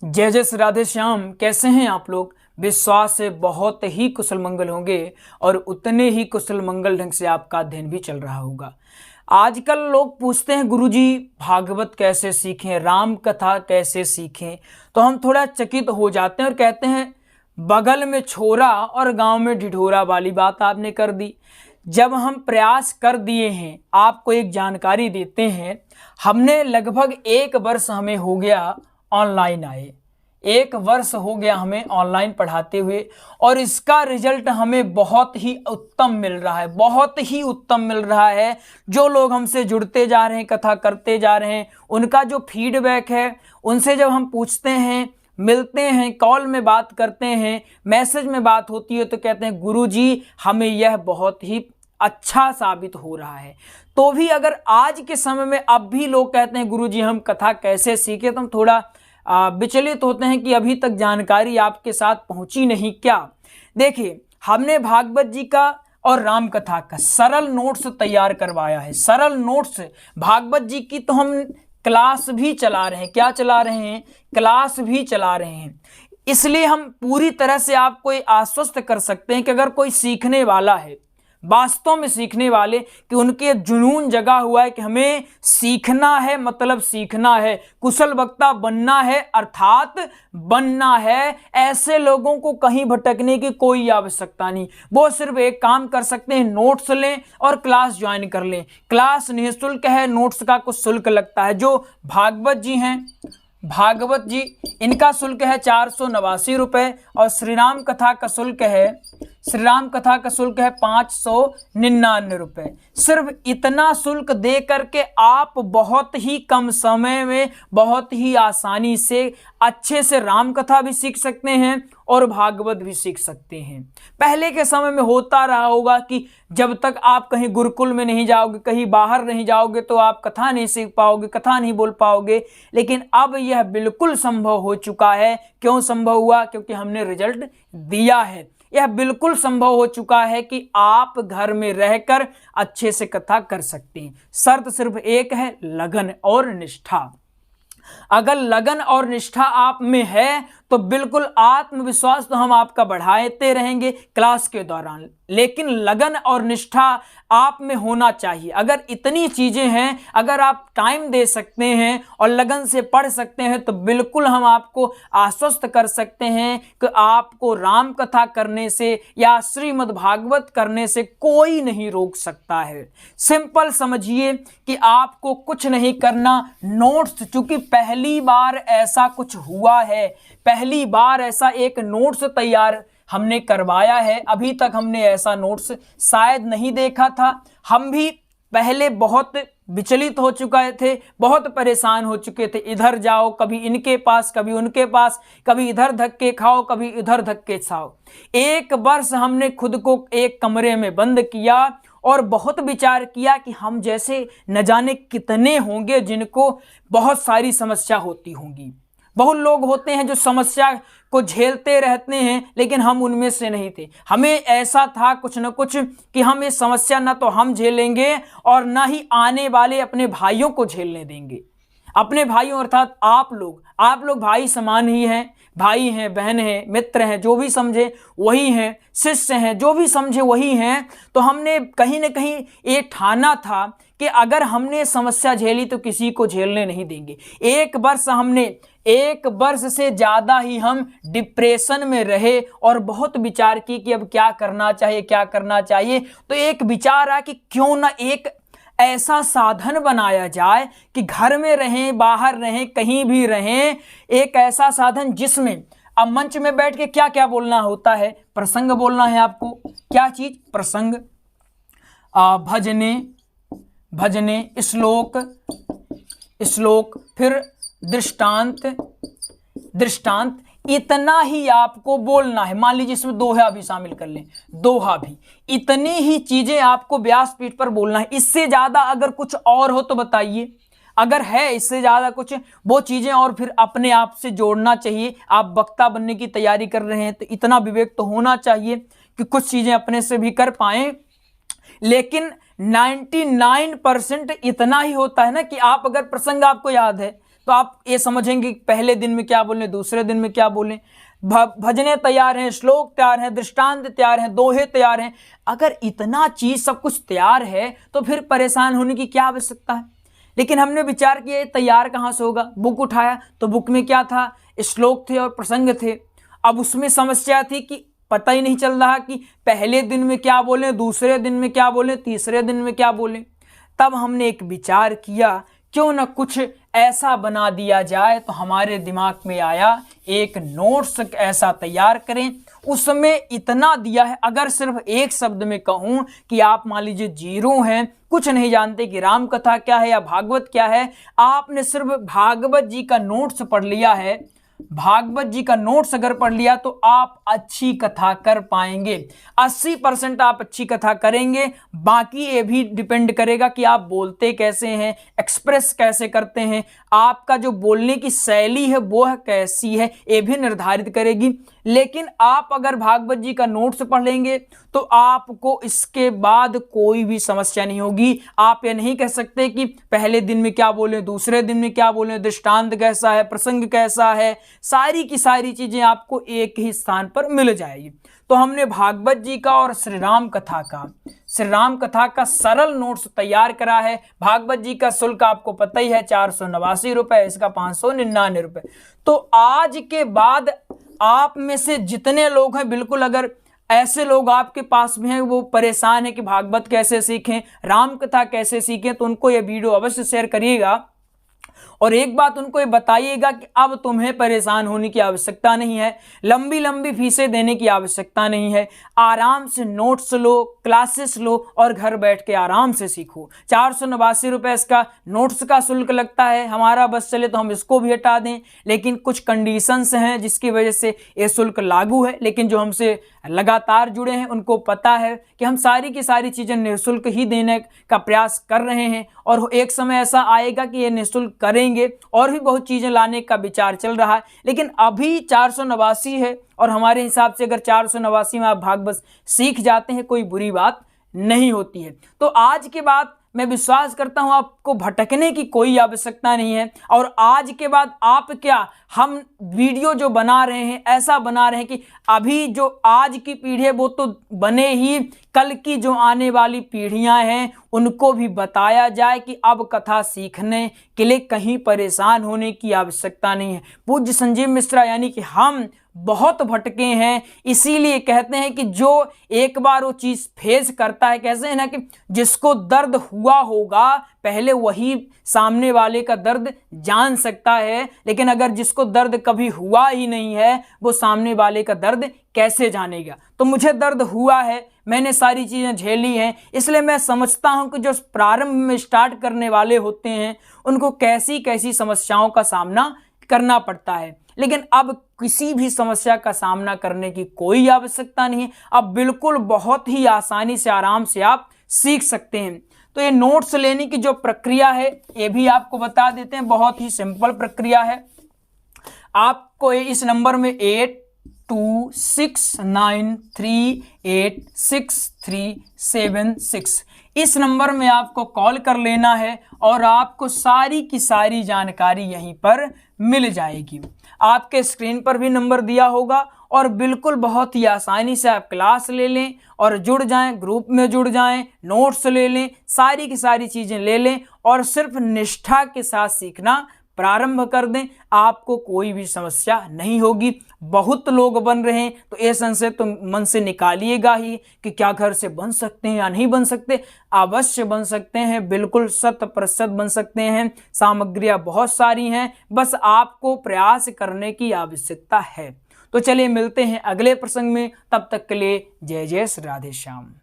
जय जय श्री राधे श्याम। कैसे हैं आप लोग? विश्वास से बहुत ही कुशल मंगल होंगे और उतने ही कुशल मंगल ढंग से आपका अध्ययन भी चल रहा होगा। आजकल लोग पूछते हैं गुरुजी भागवत कैसे सीखें, राम कथा कैसे सीखें, तो हम थोड़ा चकित हो जाते हैं और कहते हैं बगल में छोरा और गांव में ढिढोरा वाली बात आपने कर दी। जब हम प्रयास कर दिए हैं, आपको एक जानकारी देते हैं, हमने लगभग 1 वर्ष हमें हो गया ऑनलाइन आए, 1 वर्ष हो गया हमें ऑनलाइन पढ़ाते हुए और इसका रिजल्ट हमें बहुत ही उत्तम मिल रहा है, बहुत ही उत्तम मिल रहा है। जो लोग हमसे जुड़ते जा रहे हैं, कथा करते जा रहे हैं, उनका जो फीडबैक है, उनसे जब हम पूछते हैं, मिलते हैं, कॉल में बात करते हैं, मैसेज में बात होती है, तो कहते हैं गुरुजी हमें यह बहुत ही अच्छा साबित हो रहा है। तो भी अगर आज के समय में अब भी लोग कहते हैं गुरुजी हम कथा कैसे सीखे, तो हम थोड़ा विचलित होते हैं कि अभी तक जानकारी आपके साथ पहुंची नहीं क्या। देखिए, हमने भागवत जी का और राम कथा का सरल नोट्स तैयार करवाया है। सरल नोट्स भागवत जी की तो हम क्लास भी चला रहे हैं। क्या चला रहे हैं? क्लास भी चला रहे हैं। इसलिए हम पूरी तरह से आपको ये आश्वस्त कर सकते हैं कि अगर कोई सीखने वाला है, वास्तव में सीखने वाले, कि उनके जुनून जगा हुआ है कि हमें सीखना है, मतलब सीखना है, कुशल वक्ता बनना है, अर्थात बनना है, ऐसे लोगों को कहीं भटकने की कोई आवश्यकता नहीं। वो सिर्फ एक काम कर सकते हैं, नोट्स लें और क्लास ज्वाइन कर लें। क्लास निःशुल्क है, नोट्स का कुछ शुल्क लगता है। जो भागवत जी हैं, भागवत जी इनका शुल्क है 489 रुपये और श्री राम कथा का शुल्क है, श्री राम कथा का शुल्क है 599 रुपये। सिर्फ इतना शुल्क दे करके आप बहुत ही कम समय में बहुत ही आसानी से अच्छे से राम कथा भी सीख सकते हैं और भागवत भी सीख सकते हैं। पहले के समय में होता रहा होगा कि जब तक आप कहीं गुरुकुल में नहीं जाओगे, कहीं बाहर नहीं जाओगे, तो आप कथा नहीं सीख पाओगे, कथा नहीं बोल पाओगे। लेकिन अब यह बिल्कुल संभव हो चुका है। क्यों संभव हुआ? क्योंकि हमने रिजल्ट दिया है। यह बिल्कुल संभव हो चुका है कि आप घर में रहकर अच्छे से कथा कर सकते हैं। शर्त सिर्फ एक है, लगन और निष्ठा। अगर लगन और निष्ठा आप में है तो बिल्कुल आत्मविश्वास तो हम आपका बढ़ाते रहेंगे क्लास के दौरान, लेकिन लगन और निष्ठा आप में होना चाहिए। अगर इतनी चीजें हैं, अगर आप टाइम दे सकते हैं और लगन से पढ़ सकते हैं, तो बिल्कुल हम आपको आश्वस्त कर सकते हैं कि आपको राम कथा करने से या श्रीमद् भागवत करने से कोई नहीं रोक सकता है। सिंपल समझिए कि आपको कुछ नहीं करना। नोट्स, चूंकि पहली बार ऐसा कुछ हुआ है, पहली बार ऐसा एक नोट्स तैयार हमने करवाया है। अभी तक हमने ऐसा नोट्स शायद नहीं देखा था। हम भी पहले बहुत विचलित हो चुके थे, बहुत परेशान हो चुके थे। इधर जाओ, कभी इनके पास, कभी उनके पास, कभी इधर धक्के खाओ, कभी इधर धक्के खाओ। 1 वर्ष हमने खुद को एक कमरे में बंद किया और बहुत विचार किया कि हम जैसे न जाने कितने होंगे जिनको बहुत सारी समस्या होती होंगी। बहुत लोग होते हैं जो समस्या को झेलते रहते हैं, लेकिन हम उनमें से नहीं थे। हमें ऐसा था कुछ न कुछ कि हम ये समस्या ना तो हम झेलेंगे और ना ही आने वाले अपने भाइयों को झेलने देंगे। अपने भाइयों अर्थात आप लोग भाई समान ही हैं, भाई हैं, बहन हैं, मित्र हैं, जो भी समझे वही हैं, शिष्य हैं, जो भी समझे वही हैं। तो हमने कहीं न कहीं ये ठाना था कि अगर हमने समस्या झेली तो किसी को झेलने नहीं देंगे। 1 वर्ष हमने, 1 वर्ष से ज़्यादा ही हम डिप्रेशन में रहे और बहुत विचार की कि अब क्या करना चाहिए, क्या करना चाहिए। तो एक विचार आया कि क्यों ना एक ऐसा साधन बनाया जाए कि घर में रहें, बाहर रहें, कहीं भी रहें, एक ऐसा साधन जिसमें अब मंच में बैठ के क्या क्या बोलना होता है, प्रसंग बोलना है आपको। क्या चीज? प्रसंग, भजने, श्लोक, फिर दृष्टांत, इतना ही आपको बोलना है। मान लीजिए इसमें दोहा भी शामिल कर लें, दोहा भी, इतनी ही चीजें आपको व्यासपीठ पर बोलना है। इससे ज्यादा अगर कुछ और हो तो बताइए। अगर है इससे ज्यादा कुछ, वो चीजें और फिर अपने आप से जोड़ना चाहिए। आप वक्ता बनने की तैयारी कर रहे हैं तो इतना विवेक तो होना चाहिए कि कुछ चीजें अपने से भी कर पाएं। लेकिन 99% इतना ही होता है ना कि आप अगर प्रसंग आपको याद है तो आप ये समझेंगे कि पहले दिन में क्या बोलें, दूसरे दिन में क्या बोलें। भजने तैयार हैं, श्लोक तैयार हैं, दृष्टांत तैयार हैं, दोहे तैयार हैं। अगर इतना चीज सब कुछ तैयार है तो फिर परेशान होने की क्या आवश्यकता है। लेकिन हमने विचार किया ये तैयार कहाँ से होगा। बुक उठाया तो बुक में क्या था, श्लोक थे और प्रसंग थे। अब उसमें समस्या थी कि पता ही नहीं चल रहा कि पहले दिन में क्या बोलें, दूसरे दिन में क्या बोलें, तीसरे दिन में क्या बोलें। तब हमने एक विचार किया, क्यों न कुछ ऐसा बना दिया जाए। तो हमारे दिमाग में आया एक नोट्स ऐसा तैयार करें। उसमें इतना दिया है, अगर सिर्फ एक शब्द में कहूं कि आप मान लीजिए जीरो हैं, कुछ नहीं जानते कि राम कथा क्या है या भागवत क्या है, आपने सिर्फ भागवत जी का नोट्स पढ़ लिया है, भागवत जी का नोट्स अगर पढ़ लिया तो आप अच्छी कथा कर पाएंगे। 80% आप अच्छी कथा करेंगे। बाकी ये भी डिपेंड करेगा कि आप बोलते कैसे हैं, एक्सप्रेस कैसे करते हैं, आपका जो बोलने की शैली है वो कैसी है, ये भी निर्धारित करेगी। लेकिन आप अगर भागवत जी का नोट्स पढ़ लेंगे तो आपको इसके बाद कोई भी समस्या नहीं होगी। आप ये नहीं कह सकते कि पहले दिन में क्या बोले, दूसरे दिन में क्या बोले, दृष्टांत कैसा है, प्रसंग कैसा है, सारी की सारी चीजें आपको एक ही स्थान पर मिल जाएगी। तो हमने भागवत जी का और श्री राम कथा का सरल नोट्स तैयार करा है। भागवत जी का शुल्क आपको पता ही है 489 रुपए, इसका 599 रुपए। तो आज के बाद आप में से जितने लोग हैं, बिल्कुल अगर ऐसे लोग आपके पास में हैं वो परेशान है कि भागवत कैसे सीखें, राम कथा कैसे सीखें, तो उनको ये वीडियो अवश्य शेयर करिएगा। और एक बात उनको ये बताइएगा कि अब तुम्हें परेशान होने की आवश्यकता नहीं है, लंबी लंबी फीसें देने की आवश्यकता नहीं है। आराम से नोट्स लो, क्लासेस लो और घर बैठ के आराम से सीखो। 489 रुपए इसका नोट्स का शुल्क लगता है। हमारा बस चले तो हम इसको भी हटा दें, लेकिन कुछ कंडीशंस हैं जिसकी वजह से ये शुल्क लागू है। लेकिन जो हमसे लगातार जुड़े हैं उनको पता है कि हम सारी की सारी चीज़ें निःशुल्क ही देने का प्रयास कर रहे हैं, और एक समय ऐसा आएगा कि ये निःशुल्क करेंगे और भी बहुत चीज़ें लाने का विचार चल रहा है। लेकिन अभी 489 है, और हमारे हिसाब से अगर 489 में आप भागवत सीख जाते हैं कोई बुरी बात नहीं होती है। तो आज के बाद मैं विश्वास करता हूं आपको भटकने की कोई आवश्यकता नहीं है। और आज के बाद आप क्या, हम वीडियो जो बना रहे हैं ऐसा बना रहे हैं कि अभी जो आज की पीढ़ी है वो तो बने ही, कल की जो आने वाली पीढ़ियां हैं उनको भी बताया जाए कि अब कथा सीखने के लिए कहीं परेशान होने की आवश्यकता नहीं है। पूज्य संजीव मिश्रा यानी कि हम बहुत भटके हैं, इसीलिए कहते हैं कि जो एक बार वो चीज फेस करता है, कैसे है ना कि जिसको दर्द हुआ होगा पहले वही सामने वाले का दर्द जान सकता है, लेकिन अगर जिसको दर्द कभी हुआ ही नहीं है वो सामने वाले का दर्द कैसे जानेगा। तो मुझे दर्द हुआ है, मैंने सारी चीजें झेली हैं, इसलिए मैं समझता हूं कि जो प्रारंभ में स्टार्ट करने वाले होते हैं उनको कैसी कैसी समस्याओं का सामना करना पड़ता है। लेकिन अब किसी भी समस्या का सामना करने की कोई आवश्यकता नहीं है। अब बिल्कुल बहुत ही आसानी से आराम से आप सीख सकते हैं। तो ये नोट्स लेने की जो प्रक्रिया है ये भी आपको बता देते हैं, बहुत ही सिंपल प्रक्रिया है। आपको इस नंबर में 8269386376 इस नंबर में आपको कॉल कर लेना है और आपको सारी की सारी जानकारी यहीं पर मिल जाएगी। आपके स्क्रीन पर भी नंबर दिया होगा, और बिल्कुल बहुत ही आसानी से आप क्लास ले लें और जुड़ जाएं, ग्रुप में जुड़ जाएं, नोट्स ले लें, सारी की सारी चीज़ें ले लें और सिर्फ निष्ठा के साथ सीखना प्रारंभ कर दें। आपको कोई भी समस्या नहीं होगी। बहुत लोग बन रहे हैं तो ये संशय तो मन से निकालिएगा ही कि क्या घर से बन सकते हैं या नहीं बन सकते। अवश्य बन सकते हैं, बिल्कुल 100% बन सकते हैं। सामग्रियां बहुत सारी हैं, बस आपको प्रयास करने की आवश्यकता है। तो चलिए मिलते हैं अगले प्रसंग में, तब तक के लिए जय जय श्री राधे श्याम।